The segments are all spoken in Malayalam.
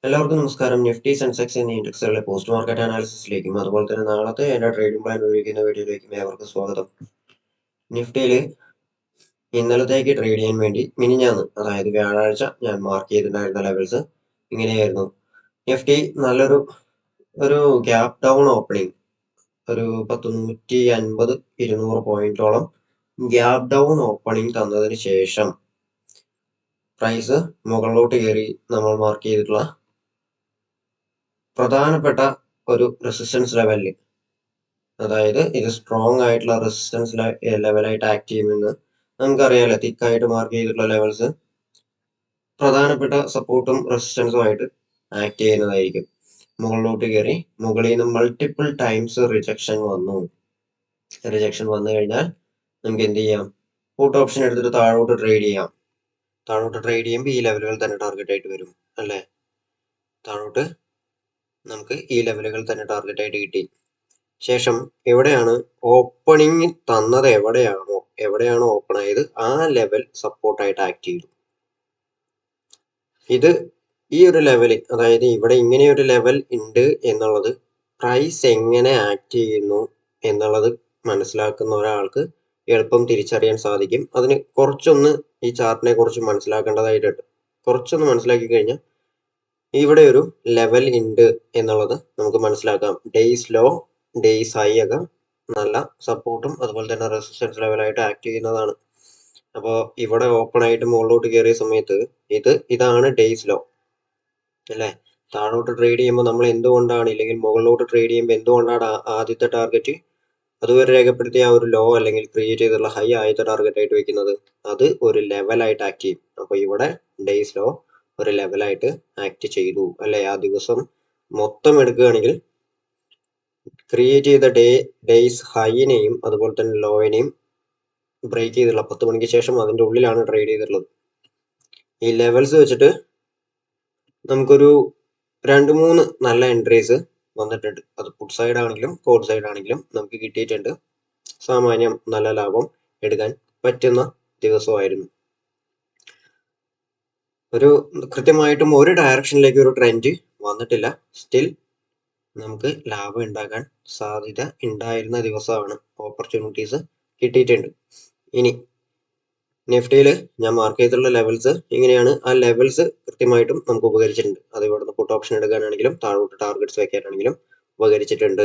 എല്ലാവർക്കും നമസ്കാരം. നിഫ്റ്റി, സെൻസെക്സ് എന്നീ ഇൻഡെക്സുകളിലെ പോസ്റ്റ് മാർക്കറ്റ് അനാലിസിസിലേക്കും അതുപോലെ തന്നെ നാളത്തെ എൻ്റെ ട്രേഡിംഗ് പ്ലാൻ വിവരിക്കുന്ന വീഡിയോയിലേക്കും ഏവർക്കും സ്വാഗതം. നിഫ്റ്റിയിൽ ഇന്നലത്തേക്ക് ട്രേഡ് ചെയ്യാൻ വേണ്ടി മിനിഞ്ഞാന്ന്, അതായത് വ്യാഴാഴ്ച ഞാൻ മാർക്ക് ചെയ്തിട്ടുണ്ടായിരുന്ന ലെവൽസ് ഇങ്ങനെയായിരുന്നു. നിഫ്റ്റി ഒരു ഗ്യാപ് ഡൗൺ ഓപ്പണിംഗ്, ഒരു 150-200 പോയിന്റോളം ഗ്യാപ് ഡൗൺ ഓപ്പണിംഗ് തന്നതിന് ശേഷം പ്രൈസ് മുകളിലോട്ട് കയറി നമ്മൾ മാർക്ക് ചെയ്തിട്ടുള്ള പ്രധാനപ്പെട്ട ഒരു റെസിസ്റ്റൻസ് ലെവലിൽ, അതായത് ഇത് സ്ട്രോങ് ആയിട്ടുള്ള റെസിസ്റ്റൻസ് ലെവലായിട്ട് ആക്ട് ചെയ്യുമെന്ന് നമുക്കറിയാലോ. തിക്കായിട്ട് മാർക്ക് ചെയ്തിട്ടുള്ള ലെവൽസ് പ്രധാനപ്പെട്ട സപ്പോർട്ടും റെസിസ്റ്റൻസും ആയിട്ട് ആക്ട് ചെയ്യുന്നതായിരിക്കും. മുകളിലോട്ട് കയറി മുകളിൽ നിന്ന് മൾട്ടിപ്പിൾ ടൈംസ് റിജക്ഷൻ വന്നു കഴിഞ്ഞാൽ നമുക്ക് എന്ത് ചെയ്യാം? പുട്ട് ഓപ്ഷൻ എടുത്തിട്ട് താഴോട്ട് ട്രേഡ് ചെയ്യാം. താഴോട്ട് ട്രേഡ് ചെയ്യുമ്പോൾ ഈ ലെവലുകൾ തന്നെ ടാർഗറ്റ് ആയിട്ട് വരും അല്ലേ? താഴോട്ട് നമുക്ക് ഈ ലെവലുകൾ തന്നെ ടാർഗറ്റ് ആയിട്ട് കിട്ടി. ശേഷം എവിടെയാണ് ഓപ്പണിംഗ് തന്നത്, എവിടെയാണോ ഓപ്പൺ ആയത് ആ ലെവൽ സപ്പോർട്ടായിട്ട് ആക്ട് ചെയ്തു. ഇത് ഈ ഒരു ലെവല്, അതായത് ഇവിടെ ഇങ്ങനെ ഒരു ലെവൽ ഉണ്ട് എന്നുള്ളത് പ്രൈസ് എങ്ങനെ ആക്ട് ചെയ്യുന്നു എന്നുള്ളത് മനസ്സിലാക്കുന്ന ഒരാൾക്ക് എളുപ്പം തിരിച്ചറിയാൻ സാധിക്കും. അതിന് കുറച്ചൊന്ന് ഈ ചാർട്ടിനെ കുറിച്ച് മനസ്സിലാക്കേണ്ടതായിട്ടുണ്ട്. കുറച്ചൊന്ന് മനസ്സിലാക്കി കഴിഞ്ഞാൽ ഇവിടെ ഒരു ലെവൽ ഉണ്ട് എന്നുള്ളത് നമുക്ക് മനസ്സിലാക്കാം. ഡേയ്സ് ലോ, ഡേയ്സ് ഹൈ ഒക്കെ നല്ല സപ്പോർട്ടും അതുപോലെ തന്നെ റെസിസ്റ്റൻസ് ലെവലായിട്ട് ആക്ട് ചെയ്യുന്നതാണ്. അപ്പോൾ ഇവിടെ ഓപ്പൺ ആയിട്ട് മുകളിലോട്ട് കയറിയ സമയത്ത് ഇതാണ് ഡേയ്സ് ലോ അല്ലേ? താഴോട്ട് ട്രേഡ് ചെയ്യുമ്പോൾ നമ്മൾ എന്തുകൊണ്ടാണ്, ഇല്ലെങ്കിൽ മുകളിലോട്ട് ട്രേഡ് ചെയ്യുമ്പോൾ എന്തുകൊണ്ടാണ് ആദ്യത്തെ ടാർഗറ്റ് അതുവരെ രേഖപ്പെടുത്തിയ ആ ഒരു ലോ അല്ലെങ്കിൽ ക്രിയേറ്റ് ചെയ്തിട്ടുള്ള ഹൈ ആദ്യത്തെ ടാർഗറ്റ് ആയിട്ട് വെക്കുന്നത്? അത് ഒരു ലെവലായിട്ട് ആക്ട് ചെയ്യും. അപ്പോൾ ഇവിടെ ഡേയ്സ് ലോ ഒരു ലെവലായിട്ട് ആക്ട് ചെയ്തു അല്ലെ? ആ ദിവസം മൊത്തം എടുക്കുകയാണെങ്കിൽ ക്രിയേറ്റ് ചെയ്ത ഡേയ്സ് ഹൈനെയും അതുപോലെ തന്നെ ലോയിനെയും ബ്രേക്ക് ചെയ്തിട്ടുള്ള 10 മണിക്ക് ശേഷം അതിന്റെ ഉള്ളിലാണ് ട്രേഡ് ചെയ്തിട്ടുള്ളത്. ഈ ലെവൽസ് വെച്ചിട്ട് നമുക്കൊരു 2-3 നല്ല എൻട്രീസ് വന്നിട്ടുണ്ട്. അത് പുട്ട് സൈഡ് ആണെങ്കിലും കോൾ സൈഡ് ആണെങ്കിലും നമുക്ക് കിട്ടിയിട്ടുണ്ട്. സാമാന്യം നല്ല ലാഭം എടുക്കാൻ പറ്റുന്ന ദിവസമായിരുന്നു. കൃത്യമായിട്ടും ഒരു ഡയറക്ഷനിലേക്ക് ഒരു ട്രെൻഡ് വന്നിട്ടില്ല. സ്റ്റിൽ നമുക്ക് ലാഭം ഉണ്ടാക്കാൻ സാധ്യത ഉണ്ടായിരുന്ന ദിവസമാണ്. ഓപ്പർച്യൂണിറ്റീസ് കിട്ടിയിട്ടുണ്ട്. ഇനി നിഫ്റ്റിയിൽ ഞാൻ മാർക്ക് ചെയ്തിട്ടുള്ള ലെവൽസ് ഇങ്ങനെയാണ്. ആ ലെവൽസ് കൃത്യമായിട്ടും നമുക്ക് ഉപകരിച്ചിട്ടുണ്ട്. അത് ഇവിടുന്ന് പുട്ട് ഓപ്ഷൻ എടുക്കാനാണെങ്കിലും താഴോട്ട് ടാർഗറ്റ്സ് വെക്കാനാണെങ്കിലും ഉപകരിച്ചിട്ടുണ്ട്.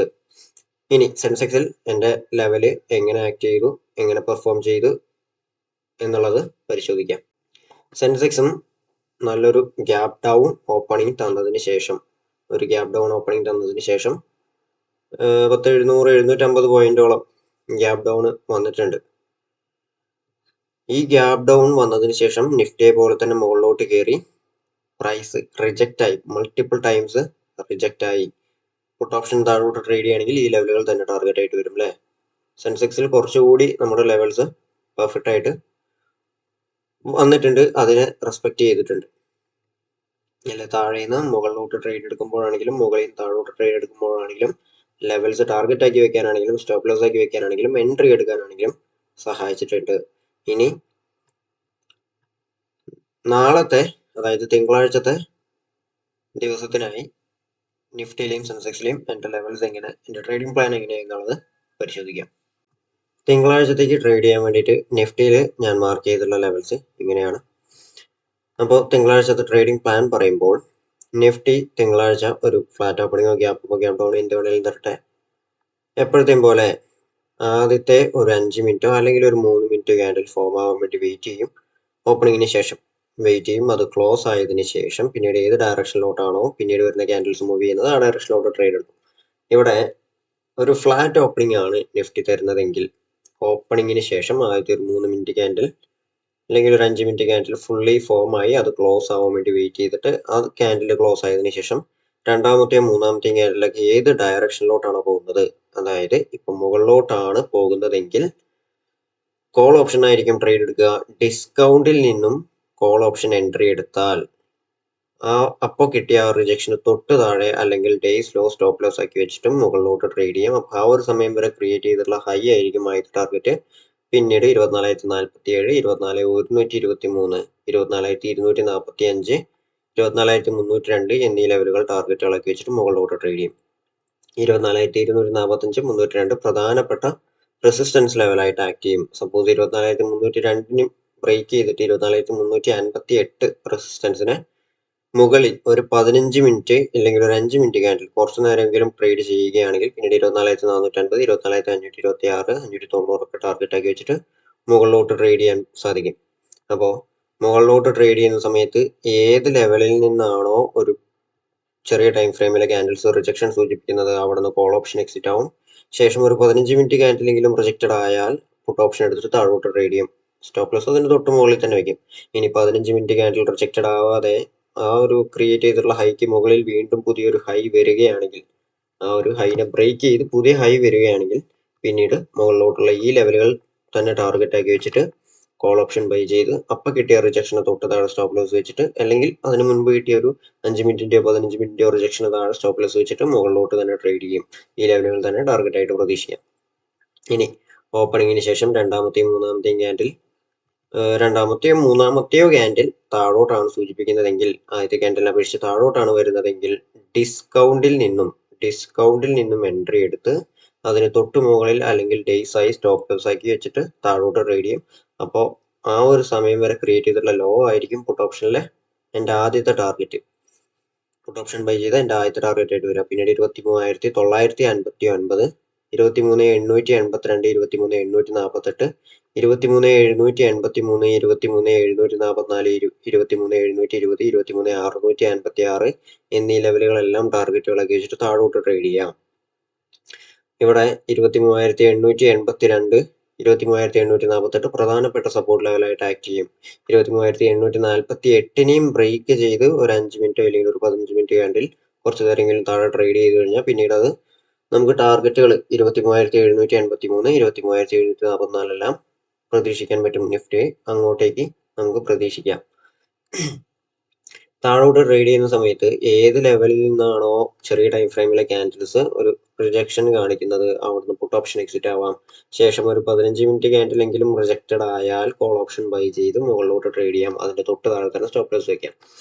ഇനി സെൻസെക്സിൽ എൻ്റെ ലെവല് എങ്ങനെ ആക്ട് ചെയ്തു, എങ്ങനെ പെർഫോം ചെയ്തു എന്നുള്ളത് പരിശോധിക്കാം. സെൻസെക്സും നല്ലൊരു ഗ്യാപ് ഡൗൺ ഓപ്പണിംഗ് തന്നതിന് ശേഷം 750 പോയിന്റോളം ഗ്യാപ് ഡൗൺ വന്നിട്ടുണ്ട്. ഈ ഗ്യാപ് ഡൗൺ വന്നതിന് ശേഷം നിഫ്റ്റിയെ പോലെ തന്നെ മുകളിലോട്ട് കയറി പ്രൈസ് റിജക്റ്റ് ആയി, മൾട്ടിപ്പിൾ ടൈംസ് റിജക്റ്റ് ആയി. പുട്ട് ഓപ്ഷൻ താഴോട്ട് ട്രേഡ് ചെയ്യുകയാണെങ്കിൽ ഈ ലെവലുകൾ തന്നെ ടാർഗറ്റ് ആയിട്ട് വരും അല്ലേ? സെൻസെക്സിൽ കുറച്ചുകൂടി നമ്മുടെ ലെവൽസ് പെർഫെക്റ്റ് ആയിട്ട് വന്നിട്ടുണ്ട്, അതിനെ റെസ്പെക്ട് ചെയ്തിട്ടുണ്ട് അല്ലെ? താഴെ നിന്ന് മുകളിലോട്ട് ട്രേഡ് എടുക്കുമ്പോഴാണെങ്കിലും മുകളിൽ നിന്ന് താഴോട്ട് ട്രേഡ് എടുക്കുമ്പോഴാണെങ്കിലും ലെവൽസ് ടാർഗറ്റ് ആക്കി വെക്കാനാണെങ്കിലും സ്റ്റോപ്പ് ലോസ് ആക്കി വെക്കാനാണെങ്കിലും എൻട്രി എടുക്കാനാണെങ്കിലും സഹായിച്ചിട്ടുണ്ട്. ഇനി നാളത്തെ, അതായത് തിങ്കളാഴ്ചത്തെ ദിവസത്തിനായി നിഫ്റ്റിയിലെയും സെൻസെക്സിലെയും എൻ്റെ ലെവൽസ് എങ്ങനെ, എൻ്റെ ട്രേഡിംഗ് പ്ലാൻ എങ്ങനെയാണെന്നുള്ളത് പരിശോധിക്കാം. തിങ്കളാഴ്ചത്തേക്ക് ട്രേഡ് ചെയ്യാൻ വേണ്ടിയിട്ട് നിഫ്റ്റിയിൽ ഞാൻ മാർക്ക് ചെയ്തിട്ടുള്ള ലെവൽസ് ഇങ്ങനെയാണ്. അപ്പോൾ തിങ്കളാഴ്ചത്തെ ട്രേഡിംഗ് പ്ലാൻ പറയുമ്പോൾ നിഫ്റ്റി തിങ്കളാഴ്ച ഒരു ഫ്ലാറ്റ് ഓപ്പണിങ്ങോ ഗ്യാപ്പ് ഡൗൺ ഇന്റർവെല്ലിൽ തരട്ടെ. എപ്പോഴത്തെയും പോലെ ആദ്യത്തെ ഒരു 5 മിനിറ്റോ അല്ലെങ്കിൽ ഒരു 3 മിനിറ്റ് ക്യാൻഡിൽ ഫോം ആവാൻ വേണ്ടി വെയിറ്റ് ചെയ്യും. ഓപ്പണിങ്ങിന് ശേഷം വെയിറ്റ് ചെയ്യും. അത് ക്ലോസ് ആയതിനു ശേഷം പിന്നീട് ഏത് ഡയറക്ഷനിലോട്ടാണോ പിന്നീട് വരുന്ന ക്യാൻഡിൽസ് മൂവ് ചെയ്യുന്നത് ആ ഡയറക്ഷനിലോട്ട് ട്രേഡ് എടുക്കും. ഇവിടെ ഒരു ഫ്ലാറ്റ് ഓപ്പണിംഗ് ആണ് നിഫ്റ്റി തരുന്നതെങ്കിൽ ഓപ്പണിങ്ങിന് ശേഷം ആദ്യത്തെ ഒരു 3 മിനിറ്റ് ക്യാൻഡിൽ അല്ലെങ്കിൽ ഒരു 5 മിനിറ്റ് ക്യാൻഡിൽ ഫുള്ളി ഫോം ആയി അത് ക്ലോസ് ആവാൻ വേണ്ടി വെയിറ്റ് ചെയ്തിട്ട് ആ ക്യാൻഡിൽ ക്ലോസ് ആയതിനു ശേഷം രണ്ടാമത്തെയും മൂന്നാമത്തെയും ക്യാൻഡിലൊക്കെ ഏത് ഡയറക്ഷനിലോട്ടാണ് പോകുന്നത്, അതായത് ഇപ്പൊ മുകളിലോട്ടാണ് പോകുന്നതെങ്കിൽ കോൾ ഓപ്ഷൻ ആയിരിക്കും ട്രേഡ് എടുക്കുക. ഡിസ്കൗണ്ടിൽ നിന്നും കോൾ ഓപ്ഷൻ എൻട്രി എടുത്താൽ അപ്പോൾ കിട്ടിയ ആ റിജക്ഷന് തൊട്ട് താഴെ അല്ലെങ്കിൽ ഡേയ്സ് ലോ സ്റ്റോപ്പ് ലോസ് ആക്കി വെച്ചിട്ടും മുകളിലോട്ട് ട്രേഡ് ചെയ്യും. അപ്പോൾ ആ ഒരു സമയം വരെ ക്രിയേറ്റ് ചെയ്തിട്ടുള്ള ഹൈ ആയിരിക്കും ആദ്യത്തെ ടാർഗറ്റ്. പിന്നീട് 24,047, 24,123, 24,245, 24,302 എന്നീ ലെവലുകൾ ടാർഗറ്റുകളാക്കി വെച്ചിട്ട് മുകളിലോട്ട് ട്രേഡ് ചെയ്യും. 24,245, 302 പ്രധാനപ്പെട്ട റെസിസ്റ്റൻസ് ലെവലായിട്ട് ആക്ട് ചെയ്യും. സപ്പോസ് 24,302 ബ്രേക്ക് ചെയ്തിട്ട് 24,358 റെസിസ്റ്റൻസിനെ മുകളിൽ ഒരു 15 മിനിറ്റ് അല്ലെങ്കിൽ ഒരു 5 മിനിറ്റ് ക്യാൻഡിൽ കുറച്ചു നേരമെങ്കിലും ട്രേഡ് ചെയ്യുകയാണെങ്കിൽ പിന്നീട് 24,450, 24,526, 590 ഒക്കെ ടാർഗറ്റ് ആക്കി വെച്ചിട്ട് മുകളിലോട്ട് ട്രേഡ് ചെയ്യാൻ സാധിക്കും. അപ്പോൾ മുകളിലോട്ട് ട്രേഡ് ചെയ്യുന്ന സമയത്ത് ഏത് ലെവലിൽ നിന്നാണോ ഒരു ചെറിയ ടൈം ഫ്രെയിമിലെ ക്യാൻഡിൽസ് റിജക്ഷൻ സൂചിപ്പിക്കുന്നത് അവിടെ നിന്ന് കോൾ ഓപ്ഷൻ എക്സിറ്റ് ആവും. ശേഷം ഒരു 15 മിനിറ്റ് ക്യാൻഡിലെങ്കിലും റിജക്റ്റഡ് ആയാൽ പുട്ട് ഓപ്ഷൻ എടുത്തിട്ട് താഴോട്ട് ട്രേഡ് ചെയ്യും. സ്റ്റോപ്പ് ലോസ് അതിന് തൊട്ട് മുകളിൽ തന്നെ വയ്ക്കും. ഇനി 15 മിനിറ്റ് ക്യാൻഡിൽ റിജക്റ്റഡ് ആവാതെ ആ ഒരു ക്രിയേറ്റ് ചെയ്തിട്ടുള്ള ഹൈക്ക് മുകളിൽ വീണ്ടും പുതിയൊരു ഹൈ വരികയാണെങ്കിൽ, ആ ഒരു ഹൈനെ ബ്രേക്ക് ചെയ്ത് പുതിയ ഹൈ വരികയാണെങ്കിൽ പിന്നീട് മുകളിലോട്ടുള്ള ഈ ലെവലുകൾ തന്നെ ടാർഗറ്റ് ആക്കി വെച്ചിട്ട് കോൾ ഓപ്ഷൻ ബൈ ചെയ്ത് അപ്പം കിട്ടിയ റിജക്ഷന് തൊട്ട് താഴെ സ്റ്റോപ്പ് ലോസ് വെച്ചിട്ട്, അല്ലെങ്കിൽ അതിന് മുൻപ് കിട്ടിയ ഒരു 5 മിനിറ്റിന്റെയോ 15 മിനിറ്റിന്റെയോ റിജക്ഷന് താഴെ സ്റ്റോപ്പ് ലോസ് വെച്ചിട്ട് മുകളിലോട്ട് തന്നെ ട്രേഡ് ചെയ്യും. ഈ ലെവലുകൾ തന്നെ ടാർഗറ്റ് ആയിട്ട് പ്രതീക്ഷിക്കാം. ഇനി ഓപ്പണിങ്ങിന് ശേഷം രണ്ടാമത്തെയും മൂന്നാമത്തെയോ ക്യാൻഡിൽ താഴോട്ടാണ് സൂചിപ്പിക്കുന്നതെങ്കിൽ, ആദ്യത്തെ ക്യാൻഡിലിനെ അപേക്ഷിച്ച് താഴോട്ടാണ് വരുന്നതെങ്കിൽ ഡിസ്കൗണ്ടിൽ നിന്നും എൻട്രി എടുത്ത് അതിന് തൊട്ട് മുകളിൽ അല്ലെങ്കിൽ ഡേയ്സ് ആയി സ്റ്റോപ്പ് ലോസ് ആക്കി വെച്ചിട്ട് താഴോട്ട് ട്രേഡ് ചെയ്യും. അപ്പോൾ ആ ഒരു സമയം വരെ ക്രിയേറ്റ് ചെയ്തിട്ടുള്ള ലോ ആയിരിക്കും പുട്ട് ഓപ്ഷനിലെ എൻ്റെ ആദ്യത്തെ ടാർഗറ്റ്. പുട്ട് ഓപ്ഷൻ ബൈ ചെയ്ത എൻ്റെ ആദ്യത്തെ ടാർഗറ്റ് ആയിട്ട് വരിക. പിന്നീട് 23,959, 23,882, 23,848, 23,783, 23,744, 23,720, 23,656 എന്നീ ലെവലുകളെല്ലാം ടാർഗറ്റുകളാക്കി വെച്ചിട്ട് താഴോട്ട് ട്രേഡ് ചെയ്യാം. ഇവിടെ 23,882, 23,848 പ്രധാനപ്പെട്ട സപ്പോർട്ട് ലെവലായിട്ട് ആക്ട് ചെയ്യും. 23,848നെയും ബ്രേക്ക് ചെയ്ത് ഒരു 5 മിനിറ്റോ അല്ലെങ്കിൽ ഒരു 15 മിനിറ്റ് ക്യാൻഡിൽ കുറച്ച് നേരമെങ്കിലും താഴെ ട്രേഡ് ചെയ്ത് കഴിഞ്ഞാൽ പിന്നീട് അത് നമുക്ക് ടാർഗറ്റുകൾ 23,783, 23,744 എല്ലാം പ്രതീക്ഷിക്കാൻ പറ്റും. നിഫ്റ്റി അങ്ങോട്ടേക്ക് നമുക്ക് പ്രതീക്ഷിക്കാം. താഴോട്ട് ട്രേഡ് ചെയ്യുന്ന സമയത്ത് ഏത് ലെവലിൽ നിന്നാണോ ചെറിയ ടൈം ഫ്രെയിമിലെ ക്യാൻഡിൽസ് ഒരു റിജക്ഷൻ കാണിക്കുന്നത് അവിടുന്ന് പുട്ട് ഓപ്ഷൻ എക്സിറ്റ് ആവാം. ശേഷം ഒരു 15 മിനിറ്റ് ക്യാൻഡിലെങ്കിലും റിജക്റ്റഡ് ആയാൽ കോൾ ഓപ്ഷൻ ബൈ ചെയ്ത് മുകളിലോട്ട് ട്രേഡ് ചെയ്യാം. അതിന്റെ തൊട്ട് താഴെ തന്നെ സ്റ്റോപ്പ് ലോസ് വയ്ക്കാം.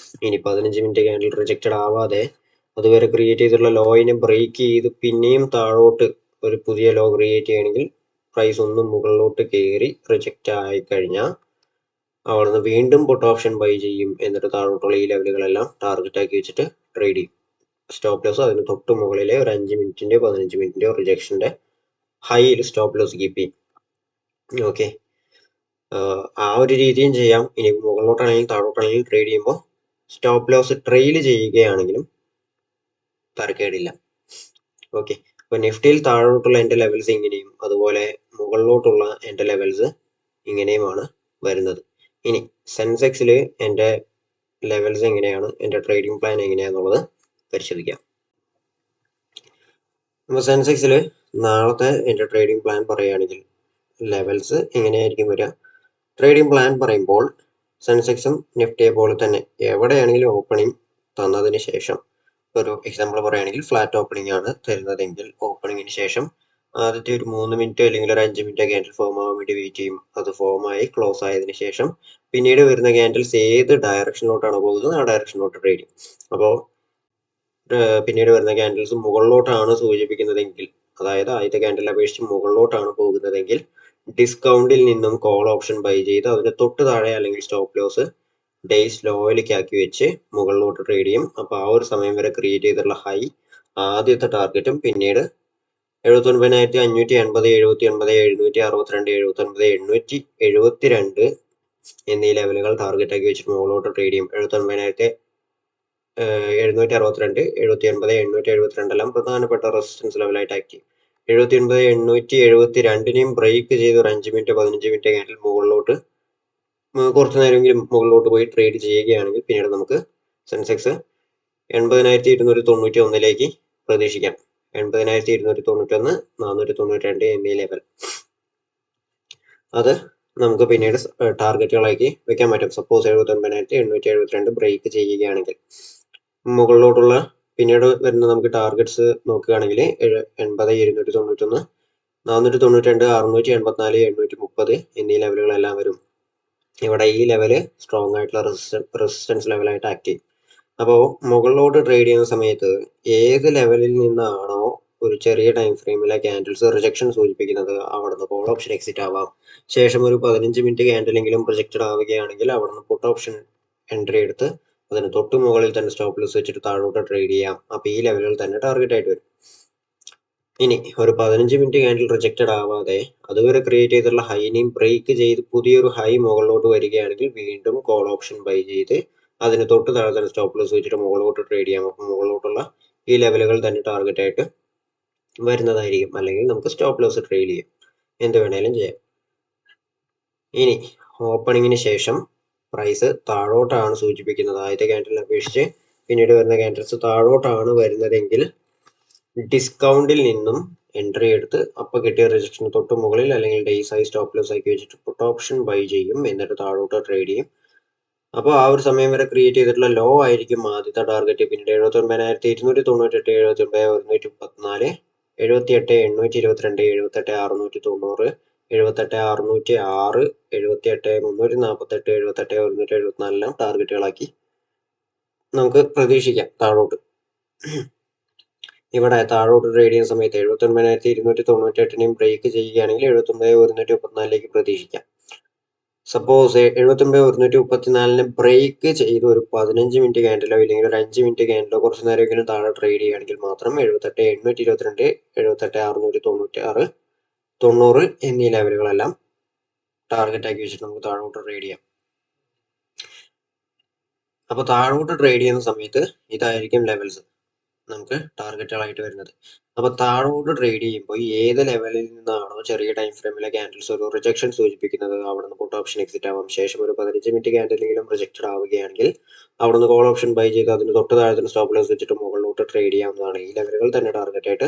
ഇനി 15 മിനിറ്റ് ക്യാൻഡിൽ റിജക്റ്റഡ് ആവാതെ അതുവരെ ക്രിയേറ്റ് ചെയ്തിട്ടുള്ള ലോയിനെ ബ്രേക്ക് ചെയ്ത് പിന്നെയും താഴോട്ട് ഒരു പുതിയ ലോ ക്രിയേറ്റ് ചെയ്യണമെങ്കിൽ പ്രൈസ് ഒന്നും മുകളിലോട്ട് കയറി റിജക്റ്റ് ആയി കഴിഞ്ഞാൽ അവിടുന്ന് വീണ്ടും പുട്ട് ഓപ്ഷൻ ബൈ ചെയ്യും. എന്നിട്ട് താഴോട്ടുള്ള ഈ ലെവലുകളെല്ലാം ടാർഗറ്റ് ആക്കി വെച്ചിട്ട് ട്രേഡ് ചെയ്യും. സ്റ്റോപ്പ് ലോസ് അതിന് തൊട്ട് മുകളിലെ ഒരു 5 മിനിറ്റിന്റെയോ 15 മിനിറ്റിന്റെയോ റിജക്ഷന്റെ ഹൈയിൽ സ്റ്റോപ്പ് ലോസ് കീപ്പ് ചെയ്യും. ഓക്കെ, ആ ഒരു രീതിയും ചെയ്യാം. ഇനി മുകളിലോട്ടാണെങ്കിലും താഴോട്ടാണെങ്കിലും ട്രേഡ് ചെയ്യുമ്പോൾ സ്റ്റോപ്പ് ലോസ് ട്രെയിൽ ചെയ്യുകയാണെങ്കിലും തരക്കേടില്ല. ഓക്കെ, അപ്പൊ നിഫ്റ്റിയിൽ താഴോട്ടുള്ള എൻ്റെ ലെവൽസ് ഇങ്ങനെയും അതുപോലെ മുകളിലോട്ടുള്ള എൻ്റെ ലെവൽസ് ഇങ്ങനെയുമാണ് വരുന്നത്. ഇനി സെൻസെക്സിൽ എൻ്റെ ലെവൽസ് എങ്ങനെയാണ്, എൻ്റെ ട്രേഡിംഗ് പ്ലാൻ എങ്ങനെയാണെന്നുള്ളത് പരിശോധിക്കാം. അപ്പോൾ സെൻസെക്സിൽ നാളത്തെ എൻ്റെ ട്രേഡിംഗ് പ്ലാൻ പറയുകയാണെങ്കിൽ ലെവൽസ് എങ്ങനെയായിരിക്കും വരിക? ട്രേഡിംഗ് പ്ലാൻ പറയുമ്പോൾ സെൻസെക്സും നിഫ്റ്റിയെ പോലെ തന്നെ എവിടെയാണെങ്കിലും ഓപ്പണിംഗ് തന്നതിന് ശേഷം, ഒരു എക്സാമ്പിൾ പറയുകയാണെങ്കിൽ ഫ്ലാറ്റ് ഓപ്പണിംഗ് ആണ് തരുന്നതെങ്കിൽ ഓപ്പണിങ്ങിന് ശേഷം ആദ്യത്തെ ഒരു 3 മിനിറ്റോ അല്ലെങ്കിൽ ഒരു 5 മിനിറ്റോ ക്യാൻഡിൽ ഫോം ആവാൻ വേണ്ടി വെയിറ്റ് ചെയ്യും. അത് ഫോമായി ക്ലോസ് ആയതിനു ശേഷം പിന്നീട് വരുന്ന ക്യാൻഡിൽസ് ഏത് ഡയറക്ഷനിലോട്ടാണ് പോകുന്നത് ആ ഡയറക്ഷനിലോട്ട് ട്രേഡ് ചെയ്യും. അപ്പോൾ പിന്നീട് വരുന്ന ക്യാൻഡിൽസ് മുകളിലോട്ടാണ് സൂചിപ്പിക്കുന്നതെങ്കിൽ, അതായത് ആദ്യത്തെ ക്യാൻഡിൽ അപേക്ഷിച്ച് മുകളിലോട്ടാണ് പോകുന്നതെങ്കിൽ ഡിസ്കൗണ്ടിൽ നിന്നും കോൾ ഓപ്ഷൻ ബൈ ചെയ്ത് അതിന് തൊട്ട് താഴെ അല്ലെങ്കിൽ സ്റ്റോപ്പ് ലോസ് ഡേയ്സ് ലോയിലേക്ക് ആക്കി വെച്ച് മുകളിലോട്ട് ട്രേഡ് ചെയ്യും. അപ്പോൾ ആ ഒരു സമയം വരെ ക്രിയേറ്റ് ചെയ്തിട്ടുള്ള ഹൈ ആദ്യത്തെ ടാർഗറ്റും പിന്നീട് 79,580, 79,762, 79,872 എന്നീ ലെവലുകൾ ടാർഗറ്റ് ആക്കി വെച്ചിട്ട് മുകളിലോട്ട് ട്രേഡ് ചെയ്യും. 79,762, 79,872 എല്ലാം പ്രധാനപ്പെട്ട റെസിസ്റ്റൻസ് ലെവലായിട്ട് ആക്ട് ചെയ്യും. 79,872നെയും ബ്രേക്ക് ചെയ്ത് ഒരു 5 മിനിറ്റ് 15 മിനിറ്റ് ക്യാൻഡിൽ മുകളിലോട്ട് കുറച്ചു നേരമെങ്കിലും മുകളിലോട്ട് പോയി ട്രേഡ് ചെയ്യുകയാണെങ്കിൽ പിന്നീട് നമുക്ക് സെൻസെക്സ് 80,291 പ്രതീക്ഷിക്കാം. 80,291, 492 എന്നീ ലെവൽ അത് നമുക്ക് പിന്നീട് ടാർഗറ്റുകളാക്കി വെക്കാൻ പറ്റും. സപ്പോസ് 79,872 ബ്രേക്ക് ചെയ്യുകയാണെങ്കിൽ മുകളിലോട്ടുള്ള പിന്നീട് വരുന്ന നമുക്ക് ടാർഗറ്റ്സ് നോക്കുകയാണെങ്കിൽ 80,291, 492, 684, 830 എന്നീ ലെവലുകളെല്ലാം വരും. ഇവിടെ ഈ ലെവല് സ്ട്രോങ് ആയിട്ടുള്ള റെസിസ്റ്റൻസ് ലെവലായിട്ട് ആക്ട് ചെയ്യും. അപ്പോൾ മുകളിലോട്ട് ട്രേഡ് ചെയ്യുന്ന സമയത്ത് ഏത് ലെവലിൽ നിന്നാണോ ഒരു ചെറിയ ടൈം ഫ്രെയിമിലെ ക്യാൻഡിൽസ് റിജക്ഷൻ സൂചിപ്പിക്കുന്നത് അവിടുന്ന് കോൾ ഓപ്ഷൻ എക്സിറ്റ് ആവാം. ശേഷം ഒരു 15 മിനിറ്റ് ക്യാൻഡിലെങ്കിലും റിജക്റ്റഡ് ആവുകയാണെങ്കിൽ അവിടുന്ന് പുട്ട് ഓപ്ഷൻ എൻട്രി എടുത്ത് അതിന് തൊട്ട് മുകളിൽ തന്നെ സ്റ്റോപ്പ് ലോസ് വെച്ചിട്ട് താഴോട്ട് ട്രേഡ് ചെയ്യാം. അപ്പോൾ ഈ ലെവലിൽ തന്നെ ടാർഗറ്റ് ആയിട്ട് വരും. ഇനി ഒരു 15 മിനിറ്റ് ക്യാൻഡിൽ റിജക്റ്റഡ് ആവാതെ അതുവരെ ക്രിയേറ്റ് ചെയ്തിട്ടുള്ള ഹൈനെയും ബ്രേക്ക് ചെയ്ത് പുതിയൊരു ഹൈ മുകളിലോട്ട് വരികയാണെങ്കിൽ വീണ്ടും കോൾ ഓപ്ഷൻ ബൈ ചെയ്ത് അതിന് തൊട്ട് താഴെ തന്നെ സ്റ്റോപ്പ് ലോസ് വെച്ചിട്ട് മുകളിലോട്ട് ട്രേഡ് ചെയ്യാം. അപ്പം മുകളിലോട്ടുള്ള ഈ ലെവലുകൾ തന്നെ ടാർഗറ്റ് ആയിട്ട് വരുന്നതായിരിക്കും. അല്ലെങ്കിൽ നമുക്ക് സ്റ്റോപ്പ് ലോസ് ട്രേഡ് ചെയ്യാം, എന്ത് വേണേലും ചെയ്യാം. ഇനി ഓപ്പണിങ്ങിന് ശേഷം പ്രൈസ് താഴോട്ടാണ് സൂചിപ്പിക്കുന്നത്, ആദ്യത്തെ ക്യാൻഡിലിനെ അപേക്ഷിച്ച് പിന്നീട് വരുന്ന ക്യാൻഡിൽസ് താഴോട്ടാണ് വരുന്നതെങ്കിൽ ഡിസ്കൗണ്ടിൽ നിന്നും എൻട്രി എടുത്ത് അപ്പോൾ കിട്ടിയ റിജക്ഷന് തൊട്ട് മുകളിൽ അല്ലെങ്കിൽ ഡേയ്സ് ആയി സ്റ്റോപ്പ് ലോസ് ആക്കി വെച്ചിട്ട് പുട്ട് ഓപ്ഷൻ ബൈ ചെയ്യും. എന്നിട്ട് താഴോട്ട് ട്രേഡ് ചെയ്യും. അപ്പോൾ ആ ഒരു സമയം വരെ ക്രിയേറ്റ് ചെയ്തിട്ടുള്ള ലോ ആയിരിക്കും ആദ്യത്തെ ടാർഗറ്റ്. പിന്നീട് 79,298, 79,134, 78,822, 78,690, 78,606, 78,348, 78,174 ടാർഗറ്റുകളാക്കി നമുക്ക് പ്രതീക്ഷിക്കാം താഴോട്ട്. ഇവിടെ താഴോട്ട് ട്രേഡ് ചെയ്യുന്ന സമയത്ത് 79,298നെയും ബ്രേക്ക് ചെയ്യുകയാണെങ്കിൽ 79,134 പ്രതീക്ഷിക്കാം. സപ്പോസ് 79,134 ബ്രേക്ക് ചെയ്ത് ഒരു 15 മിനിറ്റ് ക്യാൻഡിലോ ഇല്ലെങ്കിൽ ഒരു 5 മിനിറ്റ് ക്യാൻഡിലോ കുറച്ച് നേരമെങ്കിലും താഴെ ട്രേഡ് ചെയ്യുകയാണെങ്കിൽ മാത്രം 78,822, 78,696, 90 എന്നീ ലെവലുകളെല്ലാം ടാർഗറ്റ് ആക്കി വെച്ചിട്ട് നമുക്ക് താഴോട്ട് ട്രേഡ് ചെയ്യാം. അപ്പോൾ താഴോട്ട് ട്രേഡ് ചെയ്യുന്ന സമയത്ത് ഇതായിരിക്കും ലെവൽസ് നമുക്ക് ടാർഗറ്റുകളായിട്ട് വരുന്നത്. അപ്പോൾ താഴോട്ട് ട്രേഡ് ചെയ്യുമ്പോൾ ഏത് ലെവലിൽ നിന്നാണോ ചെറിയ ടൈം ഫ്രെയിമിലെ ക്യാൻഡിൽസ് ഒരു റിജക്ഷൻ സൂചിപ്പിക്കുന്നത് അവിടുന്ന് പുട്ട് ഓപ്ഷൻ എക്സിറ്റ് ആവാം. ശേഷം ഒരു 15 മിനിറ്റ് ക്യാൻഡിലെങ്കിലും റിജക്റ്റഡ് ആവുകയാണെങ്കിൽ അവിടുന്ന് കോൾ ഓപ്ഷൻ ബൈ ചെയ്ത് അതിന് തൊട്ട് താഴത്തിന് സ്റ്റോപ്പ് ലോസ് വെച്ചിട്ട് മുകളിലോട്ട് ട്രേഡ് ചെയ്യാവുന്നതാണ്. ഈ ലെവലുകൾ തന്നെ ടാർഗറ്റ് ആയിട്ട്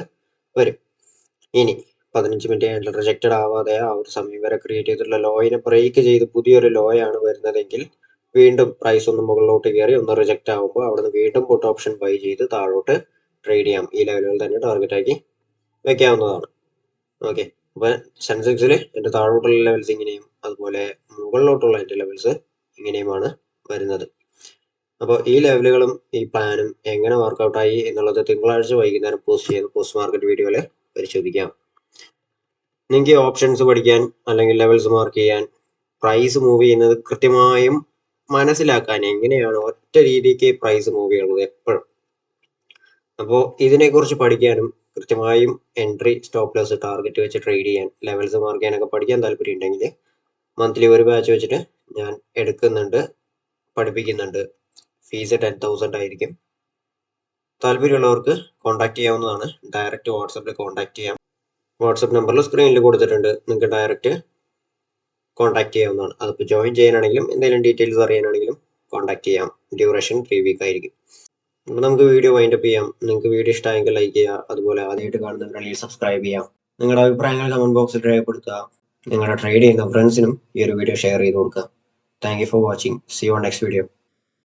വരും. ഇനി 15 മിനിറ്റ് ക്യാൻഡിൽ റിജക്റ്റഡ് ആവാതെ ആ ഒരു സമയം വരെ ക്രിയേറ്റ് ചെയ്തിട്ടുള്ള ലോയിനെ ബ്രേക്ക് ചെയ്ത് പുതിയൊരു ലോയാണ് വരുന്നതെങ്കിൽ വീണ്ടും പ്രൈസ് ഒന്ന് മുകളിലോട്ട് കയറി ഒന്ന് റിജക്റ്റ് ആകുമ്പോൾ അവിടുന്ന് വീണ്ടും പുട്ട് ഓപ്ഷൻ ബൈ ചെയ്ത് താഴോട്ട് ട്രേഡ് ചെയ്യാം. ഈ ലെവലുകൾ തന്നെ ടാർഗറ്റ് ആക്കി വെക്കാവുന്നതാണ്. ഓക്കെ, അപ്പോൾ സെൻസെക്സിൽ എൻ്റെ താഴോട്ടുള്ള ലെവൽസ് ഇങ്ങനെയും അതുപോലെ മുകളിലോട്ടുള്ള എൻ്റെ ലെവൽസ് ഇങ്ങനെയുമാണ് വരുന്നത്. അപ്പോൾ ഈ ലെവലുകളും ഈ പ്ലാനും എങ്ങനെ വർക്കൗട്ടായി എന്നുള്ളത് തിങ്കളാഴ്ച വൈകുന്നേരം പോസ്റ്റ് ചെയ്യുന്ന പോസ്റ്റ് മാർക്കറ്റ് വീഡിയോയിൽ പരിശോധിക്കാം. നിങ്ങൾക്ക് ഓപ്ഷൻസ് പഠിക്കാൻ അല്ലെങ്കിൽ ലെവൽസ് മാർക്ക് ചെയ്യാൻ പ്രൈസ് മൂവ് ചെയ്യുന്നത് കൃത്യമായും മനസ്സിലാക്കാൻ എങ്ങനെയാണ് ഒറ്റ രീതിക്ക് പ്രൈസ് മൂവ് ചെയ്യുന്നത് എപ്പോഴും. അപ്പോൾ ഇതിനെക്കുറിച്ച് പഠിക്കാനും കൃത്യമായും എൻട്രി സ്റ്റോപ്പ് ലോസ് ടാർഗറ്റ് വെച്ച് ട്രേഡ് ചെയ്യാൻ ലെവൽസ് മാർക്ക് ചെയ്യാനൊക്കെ പഠിക്കാൻ താല്പര്യം ഉണ്ടെങ്കിൽ മന്ത്ലി ഒരു ബാച്ച് വെച്ചിട്ട് ഞാൻ എടുക്കുന്നുണ്ട്, പഠിപ്പിക്കുന്നുണ്ട്. ഫീസ് 10,000 ആയിരിക്കും. താല്പര്യമുള്ളവർക്ക് കോൺടാക്ട് ചെയ്യാവുന്നതാണ്. ഡയറക്റ്റ് വാട്സപ്പിൽ കോൺടാക്ട് ചെയ്യാം. വാട്സപ്പ് നമ്പറിൽ സ്ക്രീനിൽ കൊടുത്തിട്ടുണ്ട്, നിങ്ങൾക്ക് ഡയറക്റ്റ് കോൺടാക്ട് ചെയ്യാവുന്നതാണ്. അതിപ്പോൾ ജോയിൻ ചെയ്യാനാണെങ്കിലും എന്തെങ്കിലും ഡീറ്റെയിൽസ് അറിയാനാണെങ്കിലും കോൺടാക്ട് ചെയ്യാം. ഡ്യൂറേഷൻ 3 വീക്ക് ആയിരിക്കും. അപ്പോൾ നമുക്ക് വീഡിയോ വൈൻഡപ്പ് ചെയ്യാം. നിങ്ങൾക്ക് വീഡിയോ ഇഷ്ടമായെങ്കിൽ ലൈക്ക് ചെയ്യുക, അതുപോലെ ആദ്യമായിട്ട് കാണുന്നവരാണെങ്കിൽ സബ്സ്ക്രൈബ് ചെയ്യാം. നിങ്ങളുടെ അഭിപ്രായങ്ങൾ കമന്റ് ബോക്സിൽ രേഖപ്പെടുത്തുക. നിങ്ങളുടെ ട്രേഡ് ചെയ്യുന്ന ഫ്രണ്ട്സിനും ഈ ഒരു വീഡിയോ ഷെയർ ചെയ്ത് കൊടുക്കുക. Thank you for watching. See you on next video.